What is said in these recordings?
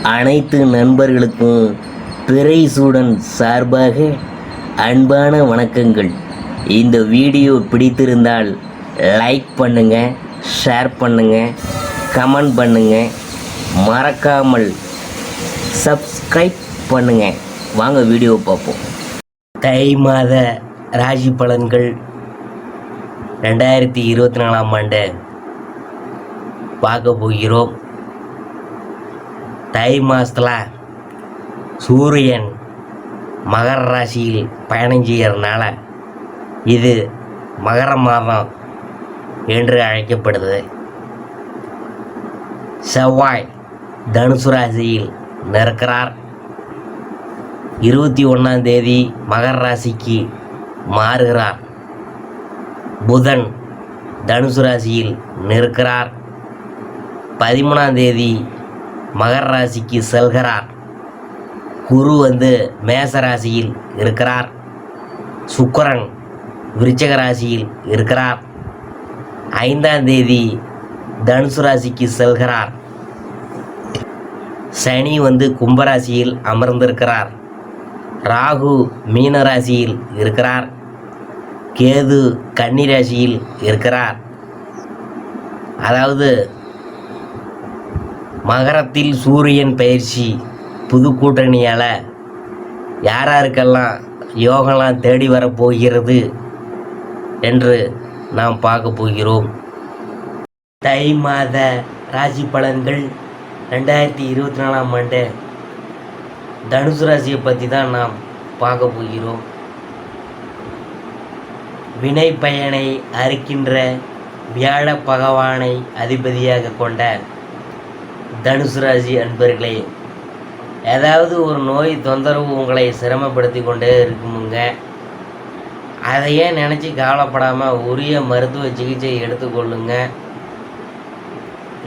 அனைத்து நண்பர்களுக்கும் பிறைசூடன் சார்பாக அன்பான வணக்கங்கள். இந்த வீடியோ பிடித்திருந்தால் லைக் பண்ணுங்கள், ஷேர் பண்ணுங்கள், கமெண்ட் பண்ணுங்கள், மறக்காமல் சப்ஸ்கிரைப் பண்ணுங்கள். வாங்க வீடியோ பார்ப்போம். தை மாத ராசி பலன்கள் 2024 ஆண்டு பார்க்க போகிறோம். தை மாதத்தில் சூரியன் மகர ராசியில் பயணம் செய்கிறதுனால இது மகர மாதம் என்று அழைக்கப்படுது. செவ்வாய் தனுசு ராசியில் நிற்கிறார். 21ஆம் தேதி மகர ராசிக்கு மாறுகிறார். புதன் தனுசு ராசியில் நிற்கிறார். 13ஆம் தேதி மகர ராசிக்கு செல்கிறார். குரு மேச ராசியில் இருக்கிறார். சுக்கிரன் விருச்சிக ராசியில் இருக்கிறார். 5ஆம் தேதி தனுசு ராசிக்கு செல்கிறார். சனி கும்பராசியில் அமர்ந்திருக்கிறார். ராகு மீன ராசியில் இருக்கிறார். கேது கன்னி ராசியில் இருக்கிறார். அதாவது மகரத்தில் சூரியன் பயிற்சி புது கூட்டணியால் யாராருக்கெல்லாம் யோகம்லாம் தேடி வரப்போகிறது என்று நாம் பார்க்க போகிறோம். தை மாத ராசி பலன்கள் 2024 ஆண்டு தனுசு ராசியை பற்றி தான் நாம் பார்க்க போகிறோம். வினை பயனை அறுக்கின்ற வியாழ பகவானை அதிபதியாக கொண்ட தனுசு ராசி அன்பர்களே, ஏதாவது ஒரு நோய் தொந்தரவு உங்களை சிரமப்படுத்தி கொண்டே இருக்குமுங்க. அதையே நினச்சி கவலைப்படாமல் உரிய மருத்துவ சிகிச்சை எடுத்துக்கொள்ளுங்க.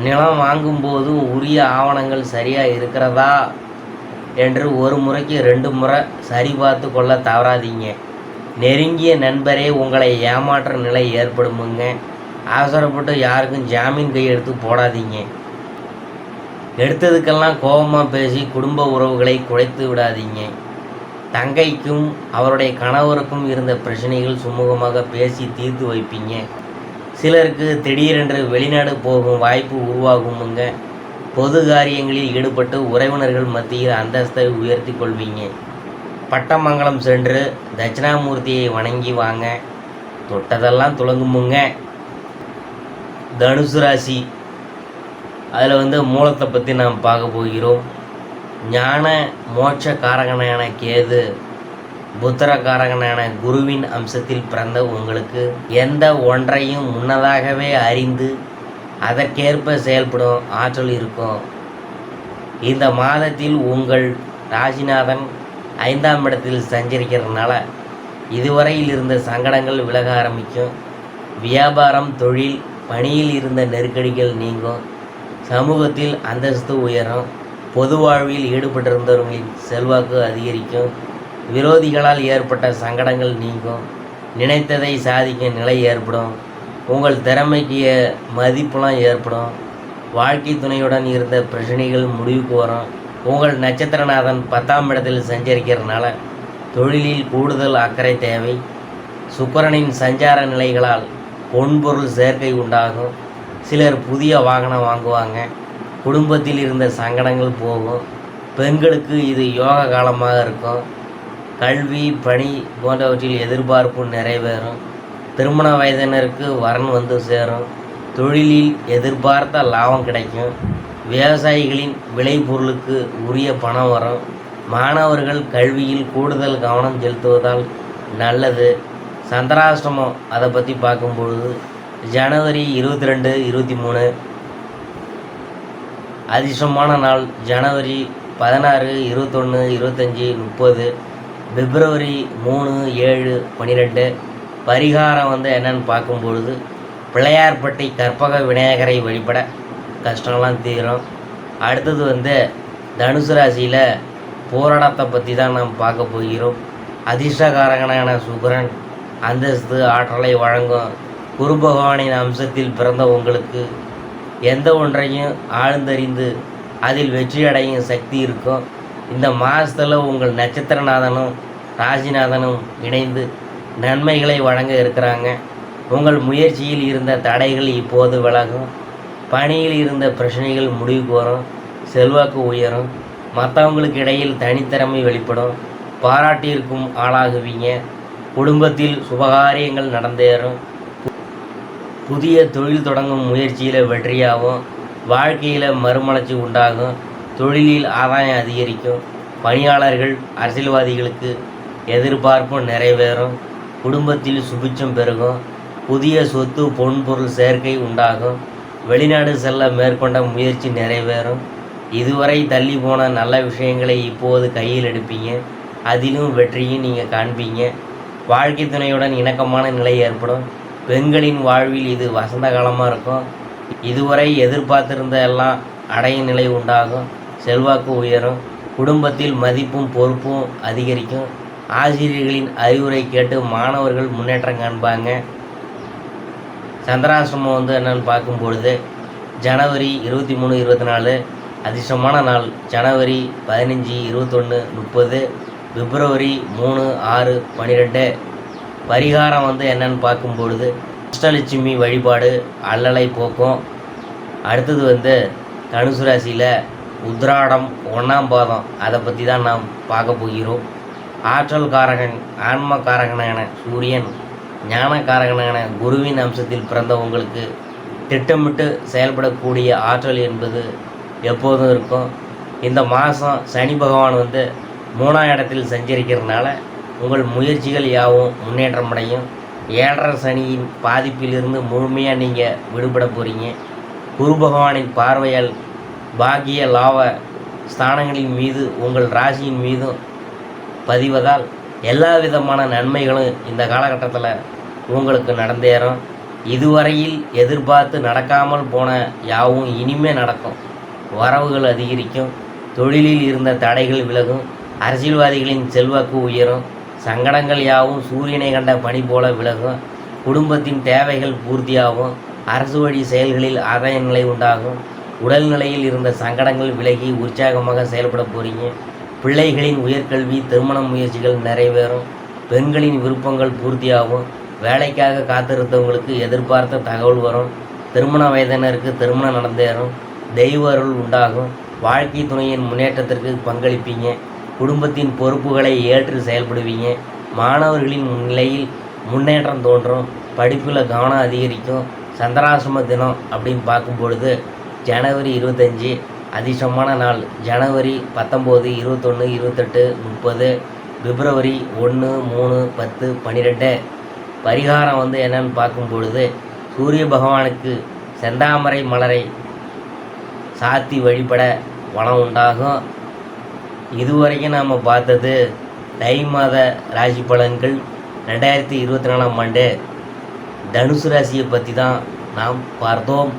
நிலம் வாங்கும்போதும் உரிய ஆவணங்கள் சரியாக இருக்கிறதா என்று ஒரு முறைக்கு 2 முறை சரி பார்த்து கொள்ள தவறாதீங்க. நெருங்கிய நண்பரே உங்களை ஏமாற்ற நிலை ஏற்படுமுங்க. அவசரப்பட்டு யாருக்கும் ஜாமீன் கையெழுத்து போடாதீங்க. எடுத்ததுக்கெல்லாம் கோபமாக பேசி குடும்ப உறவுகளை குறைத்து விடாதீங்க. தங்கைக்கும் அவருடைய கணவருக்கும் இருந்த பிரச்சனைகள் சுமூகமாக பேசி தீர்த்து வைப்பீங்க. சிலருக்கு திடீரென்று வெளிநாடு போகும் வாய்ப்பு உருவாகுமுங்க. பொது காரியங்களில் ஈடுபட்டு உறவினர்கள் மத்தியில் அந்தஸ்தை உயர்த்தி கொள்வீங்க. பட்டமங்கலம் சென்று தட்சிணாமூர்த்தியை வணங்கி வாங்க. தொட்டதெல்லாம் துளங்குமுங்க. தனுசு ராசி, அதில் மூலத்தை பற்றி நாம் பார்க்க போகிறோம். ஞான மோட்ச காரகனான கேது, புத்திர காரகனான குருவின் அம்சத்தில் பிறந்த உங்களுக்கு எந்த ஒன்றையும் முன்னதாகவே அறிந்து அதற்கேற்ப செயல்படும் ஆற்றல் இருக்கும். இந்த மாதத்தில் உங்கள் ராசிநாதன் 5ஆம் இடத்தில் சஞ்சரிக்கிறதுனால இதுவரையில் இருந்த சங்கடங்கள் விலக ஆரம்பிக்கும். வியாபாரம், தொழில், பணியில் இருந்த நெருக்கடிகள் நீங்கும். சமூகத்தில் அந்தஸ்து உயரும். பொது வாழ்வில் ஈடுபட்டிருந்தவர்களின் செல்வாக்கு அதிகரிக்கும். விரோதிகளால் ஏற்பட்ட சங்கடங்கள் நீங்கும். நினைத்ததை சாதிக்கும் நிலை ஏற்படும். உங்கள் திறமைக்கு மதிப்புலாம் ஏற்படும். வாழ்க்கை துணையுடன் இருந்த பிரச்சனைகள் முடிவுக்கு வரும். உங்கள் நட்சத்திரநாதன் 10ஆம் இடத்தில் சஞ்சரிக்கிறதுனால தொழிலில் கூடுதல் அக்கறை தேவை. சுக்கிரனின் சஞ்சார நிலைகளால் பொன்பொருள் சேர்க்கை உண்டாகும். சிலர் புதிய வாகனம் வாங்குவாங்க. குடும்பத்தில் இருந்த சங்கடங்கள் போகும். பெண்களுக்கு இது யோக காலமாக இருக்கும். கல்வி, பணி போன்றவற்றில் எதிர்பார்ப்பு நிறைவேறும். திருமண வயதினருக்கு வரன் சேரும். தொழிலில் எதிர்பார்த்த லாபம் கிடைக்கும். விவசாயிகளின் விளைபொருளுக்கு உரிய பணம் வரும். மாணவர்கள் கல்வியில் கூடுதல் கவனம் செலுத்துவதால் நல்லது. சந்திராஷ்டமம் அதை பற்றி பார்க்கும்பொழுது ஜனவரி 22, 23 அதிர்ஷ்டமான நாள். ஜனவரி 16, 21, 25, 30. பிப்ரவரி 3, 7, 12. பரிகாரம் என்னன்னு பார்க்கும்பொழுது பிள்ளையார்பட்டி கற்பக விநாயகரை வழிபட கஷ்டம்லாம் தீரும். அடுத்தது தனுசு ராசியில் போராட்டத்தை பற்றி தான் நாம் பார்க்க போகிறோம். அதிர்ஷ்டகாரகனான சுக்கிரன் அந்தஸ்து, ஆற்றலை வழங்கும். குரு பகவானின் அம்சத்தில் பிறந்த உங்களுக்கு எந்த ஒன்றையும் ஆழ்ந்தறிந்து அதில் வெற்றி அடையும் சக்தி இருக்கும். இந்த மாதத்தில் உங்கள் நட்சத்திரநாதனும் ராசிநாதனும் இணைந்து நன்மைகளை வழங்க இருக்கிறாங்க. உங்கள் முயற்சியில் இருந்த தடைகள் இப்போது விலகும். பணியில் இருந்த பிரச்சனைகள் முடிவுக்கு வரும். செல்வாக்கு உயரும். மற்றவங்களுக்கு இடையில் தனித்திறமை வெளிப்படும். பாராட்டிற்கும் ஆளாகுவீங்க. குடும்பத்தில் சுபகாரியங்கள் நடந்தேறும். புதிய தொழில் தொடங்கும் முயற்சியில் வெற்றியாகும். வாழ்க்கையில் மறுமலர்ச்சி உண்டாகும். தொழிலில் ஆதாயம் அதிகரிக்கும். பணியாளர்கள் அரசியல்வாதிகளுக்கு எதிர்பார்ப்பு நிறைவேறும். குடும்பத்தில் சுபிட்சம் பெருகும். புதிய சொத்து பொன்பொருள் சேர்க்கை உண்டாகும். வெளிநாடு செல்ல மேற்கொண்ட முயற்சி நிறைவேறும். இதுவரை தள்ளி போன நல்ல விஷயங்களை இப்போது கையில் எடுப்பீங்க. அதிலும் வெற்றியும் நீங்கள் காண்பீங்க. வாழ்க்கை துணையுடன் இணக்கமான நிலை ஏற்படும். பெண்களின் வாழ்வில் இது வசந்த காலமாக இருக்கும். இதுவரை எதிர்பார்த்திருந்த எல்லாம் அடையும் நிலை உண்டாகும். செல்வாக்கு உயரும். குடும்பத்தில் மதிப்பும் பொறுப்பும் அதிகரிக்கும். ஆசிரியர்களின் அறிவுரை கேட்டு மாணவர்கள் முன்னேற்றம் காண்பாங்க. சந்திராசிரமம் என்னென்னு பார்க்கும்பொழுது ஜனவரி 23, 24 அதிர்ஷ்டமான நாள். ஜனவரி 15, 21, 30, பிப்ரவரி 3, 6, 12. பரிகாரம் என்னென்னு பார்க்கும்பொழுது அஷ்டலட்சுமி வழிபாடு அல்லலை போக்கும். அடுத்தது தனுசு ராசியில் உத்ராடம் 1ஆம் பாதம், அதை பற்றி தான் நாம் பார்க்க போகிறோம். ஆற்றல் காரகன் ஆன்ம காரகனான சூரியன், ஞான காரகனான குருவின் அம்சத்தில் பிறந்தவங்களுக்கு திட்டமிட்டு செயல்படக்கூடிய ஆற்றல் என்பது எப்போதும் இருக்கும். இந்த மாதம் சனி பகவான் 3ஆம் இடத்தில் சஞ்சரிக்கிறதுனால உங்கள் முயற்சிகள் யாவும் முன்னேற்றம் அடையும். 7.5 சனியின் பாதிப்பிலிருந்து முழுமையாக நீங்கள் விடுபட போகிறீங்க. குரு பகவானின் பார்வையால் பாக்கிய லாப ஸ்தானங்களின் மீது உங்கள் ராசியின் மீதும் பதிவதால் எல்லா விதமான நன்மைகளும் இந்த காலகட்டத்தில் உங்களுக்கு நடந்தேறும். இதுவரையில் எதிர்பார்த்து நடக்காமல் போன யாவும் இனிமே நடக்கும். வரவுகள் அதிகரிக்கும். தொழிலில் இருந்த தடைகள் விலகும். அரசியல்வாதிகளின் செல்வாக்கு உயரும். சங்கடங்கள் யாவும் சூரியனை கண்ட பனி போல விலகும். குடும்பத்தின் தேவைகள் பூர்த்தியாகும். அரசு வழி செயல்களில் ஆதாய நிலை உண்டாகும். உடல்நிலையில் இருந்த சங்கடங்கள் விலகி உற்சாகமாக செயல்பட போகிறீங்க. பிள்ளைகளின் உயர்கல்வி திருமண முயற்சிகள் நிறைவேறும். பெண்களின் விருப்பங்கள் பூர்த்தியாகும். வேலைக்காக காத்திருந்தவங்களுக்கு எதிர்பார்த்த தகவல் வரும். திருமண வயதினருக்கு திருமணம் நடந்தேறும். தெய்வ அருள் உண்டாகும். வாழ்க்கை துணையின் முன்னேற்றத்திற்கு பங்களிப்பீங்க. குடும்பத்தின் பொறுப்புகளை ஏற்று செயல்படுவீங்க. மாணவர்களின் நிலையில் முன்னேற்றம் தோன்றும். படிப்பில் கவனம் அதிகரிக்கும். சந்திராசிரம தினம் அப்படின்னு பார்க்கும்பொழுது ஜனவரி 25 அதிர்ஷ்டமான நாள். ஜனவரி 19, 21, 28, 30, பிப்ரவரி 1, 3, 10, 12. பரிகாரம் என்னன்னு பார்க்கும்பொழுது சூரிய பகவானுக்கு செந்தாமரை மலரை சாத்தி வழிபட வளம் உண்டாகும். இதுவரைக்கும் நாம் பார்த்தது தை மாத ராசி பலன்கள். 2024ஆம் ஆண்டு தனுசு ராசியை பற்றி தான் நாம் பார்த்தோம்.